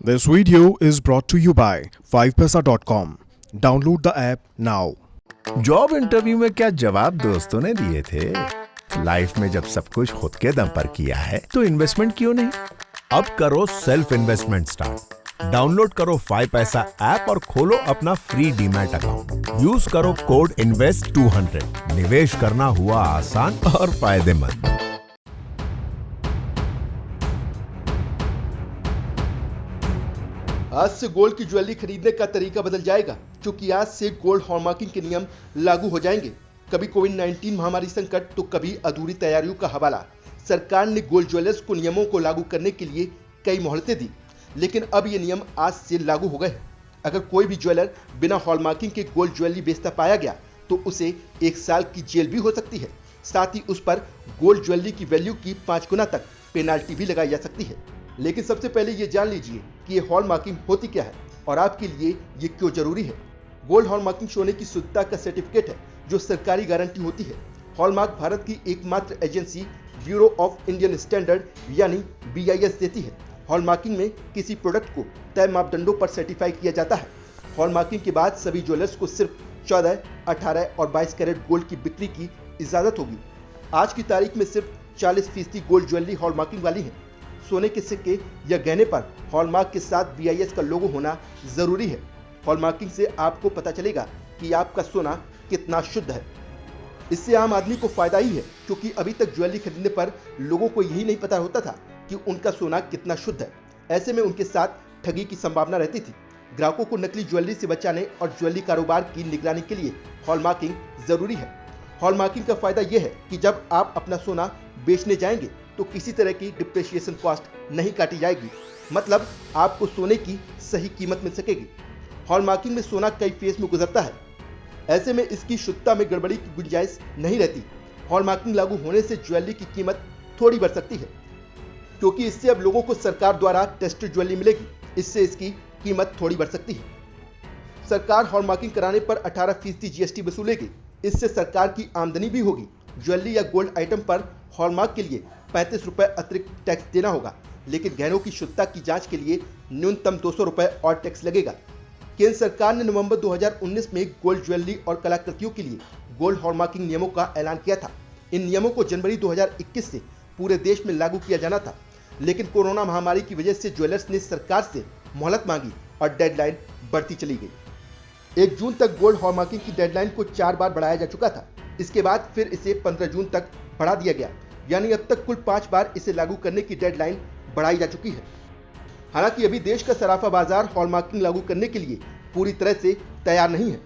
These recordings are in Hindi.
This video is brought to you by 5paisa.com. Download the app now. Job interview में क्या जवाब दोस्तों ने दिए थे? लाइफ में जब सब कुछ खुद के दम पर किया है तो इन्वेस्टमेंट क्यों नहीं? अब करो सेल्फ इन्वेस्टमेंट स्टार्ट। डाउनलोड करो 5paisa ऐप और खोलो अपना फ्री डीमैट अकाउंट। यूज करो कोड INVEST200। निवेश करना हुआ आसान और फायदेमंद। आज से गोल्ड की ज्वेलरी खरीदने का तरीका बदल जाएगा, क्योंकि आज से गोल्ड हॉलमार्किंग के नियम लागू हो जाएंगे। कभी कोविड-19 महामारी संकट तो कभी अधूरी तैयारियों का हवाला। सरकार ने गोल्ड ज्वेलर्स को नियमों को लागू करने के लिए कई मोहलतें दी, लेकिन अब ये नियम आज से लागू हो गए हैं। अगर कोई भी ज्वेलर बिना हॉलमार्किंग के गोल्ड ज्वेलरी बेचता पाया गया तो उसे 1 साल की जेल भी हो सकती है। साथ ही उस पर गोल्ड ज्वेलरी की वैल्यू की 5 गुना तक पेनाल्टी भी लगाई जा सकती है। लेकिन सबसे पहले ये जान लीजिए कि ये हॉलमार्किंग होती क्या है और आपके लिए ये क्यों जरूरी है। गोल्ड हॉलमार्किंग सोने की शुद्धता का सर्टिफिकेट है जो सरकारी गारंटी होती है। हॉलमार्क भारत की एकमात्र agency bureau of Indian standard यानी BIS देती है। हॉलमार्किंग में किसी प्रोडक्ट को तय मापदंडों पर सर्टिफाई किया जाता है। हॉलमार्किंग के बाद सभी ज्वेलर्स को सिर्फ 14, 18 और 22 कैरेट गोल्ड की बिक्री की इजाजत होगी। आज की तारीख में सिर्फ 40% गोल्ड ज्वेलरी हॉलमार्किंग वाली है। सोने के सिक्के या गहने पर हॉलमार्क के साथ BIS का लोगो होना जरूरी है। हॉलमार्किंग से आपको पता चलेगा कि आपका सोना कितना शुद्ध है। इससे आम आदमी को फायदा ही है, क्योंकि अभी तक ज्वेलरी खरीदने पर लोगों को यही नहीं पता होता था कि उनका सोना कितना शुद्ध है। ऐसे में उनके साथ ठगी की संभावना रहती थी। ग्राहकों को नकली ज्वेलरी से बचाने और ज्वेलरी कारोबार की निगरानी के लिए हॉलमार्किंग जरूरी है। हॉलमार्किंग का फायदा यह है कि जब आप अपना सोना बेचने जाएंगे तो किसी तरह की डिप्रिसिएशन कॉस्ट नहीं काटी जाएगी, मतलब आपको सोने की सही कीमत मिल सकेगी। हॉलमार्किंग में सोना कई फेज में गुजरता है, ऐसे में इसकी शुद्धता में गड़बड़ी की गुंजाइश नहीं रहती। हॉलमार्किंग लागू होने से ज्वेलरी की कीमत थोड़ी बढ़ सकती है, क्योंकि इससे अब लोगों को सरकार द्वारा टेस्टेड ज्वेलरी मिलेगी। इससे इसकी कीमत थोड़ी बढ़ सकती है। सरकार हॉलमार्किंग कराने पर 18% GST वसूलेगी। इससे सरकार की आमदनी भी होगी। ज्वेलरी या गोल्ड आइटम पर हॉलमार्क के लिए 35 रुपये अतिरिक्त टैक्स देना होगा, लेकिन गहनों की शुद्धता की जांच के लिए न्यूनतम 200 रुपये और टैक्स लगेगा। केंद्र सरकार ने नवंबर 2019 में गोल्ड ज्वेलरी और कलाकृतियों के लिए गोल्ड हॉलमार्किंग नियमों का ऐलान किया था। इन नियमों को जनवरी 2021 से पूरे देश में लागू किया जाना था, लेकिन कोरोना महामारी की वजह से ज्वेलर्स ने सरकार से मोहलत मांगी और डेडलाइन बढ़ती चली गई। 1 जून तक गोल्ड हॉलमार्किंग की डेडलाइन को 4 बार बढ़ाया जा चुका था। इसके बाद फिर इसे 15 जून तक बढ़ा दिया गया, यानी अब तक कुल 5 बार इसे लागू करने की डेडलाइन बढ़ाई जा चुकी है। हालांकि अभी देश का सराफा बाजार हॉलमार्किंग लागू करने के लिए पूरी तरह से तैयार नहीं है।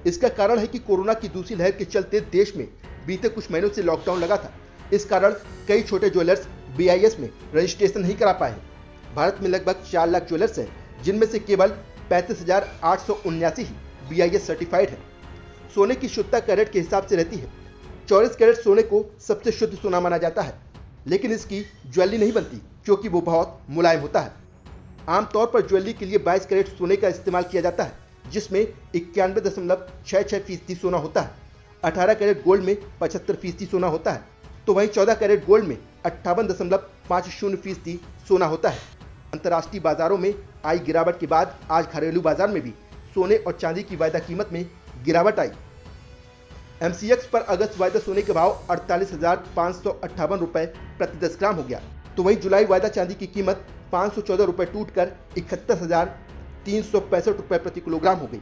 इसका कारण है कि कोरोना की दूसरी लहर के चलते देश में बीते कुछ महीनों से लॉकडाउन लगा था। इस कारण कई छोटे ज्वेलर्स BIS में रजिस्ट्रेशन नहीं करा पाए। भारत में लगभग 4 लाख ज्वेलर्स हैं, जिनमें से केवल 35,879 ही BIS सर्टिफाइड है। सोने की शुद्धता कैरेट के हिसाब से रहती है। 24 कैरेट सोने को सबसे शुद्ध सोना माना जाता है, लेकिन इसकी ज्वेलरी नहीं बनती क्योंकि वो बहुत मुलायम होता है। आमतौर पर ज्वेलरी के लिए 22 कैरेट सोने का इस्तेमाल किया जाता है, जिसमें 91.66% सोना होता है। 18 कैरेट गोल्ड में 75% सोना होता है, तो वहीं 14 कैरेट गोल्ड में 58.50% सोना होता है। अंतर्राष्ट्रीय बाजारों में आई गिरावट के बाद आज घरेलू बाजार में भी सोने और चांदी की वायदा कीमत में गिरावट आई। MCX पर अगस्त वायदा सोने के भाव 48,558 रुपये प्रति 10 ग्राम हो गया, तो वहीं जुलाई वायदा चांदी की कीमत 514 रुपये टूटकर 71,365 रुपये प्रति किलोग्राम हो गई।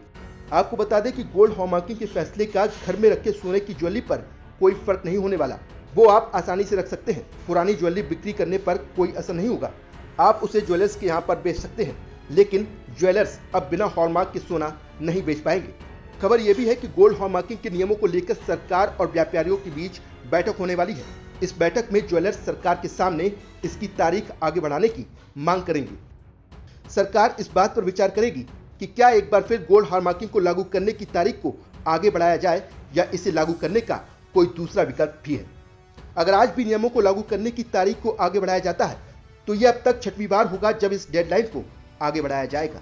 आपको बता दें कि गोल्ड हॉलमार्किंग के फैसले का घर में रखे सोने की ज्वेलरी पर कोई फर्क नहीं होने वाला। वो आप आसानी से रख सकते हैं। पुरानी ज्वेलरी बिक्री करने पर कोई असर नहीं होगा। आप उसे ज्वेलर्स के यहाँ पर बेच सकते हैं, लेकिन ज्वेलर्स अब बिना हॉलमार्क के सोना नहीं बेच पाएंगे। खबर यह भी है कि गोल्ड हॉलमार्किंग के नियमों को लेकर सरकार और व्यापारियों के बीच बैठक होने वाली है। इस बैठक में ज्वेलर्स सरकार के सामने इसकी तारीख आगे बढ़ाने की मांग करेंगे। सरकार इस बात पर विचार करेगी कि क्या एक बार फिर गोल्ड हॉलमार्किंग को लागू करने की तारीख को आगे बढ़ाया जाए या इसे लागू करने का कोई दूसरा विकल्प भी है। अगर आज भी नियमों को लागू करने की तारीख को आगे बढ़ाया जाता है तो यह अब तक 6वीं बार होगा जब इस डेडलाइन को आगे बढ़ाया जाएगा।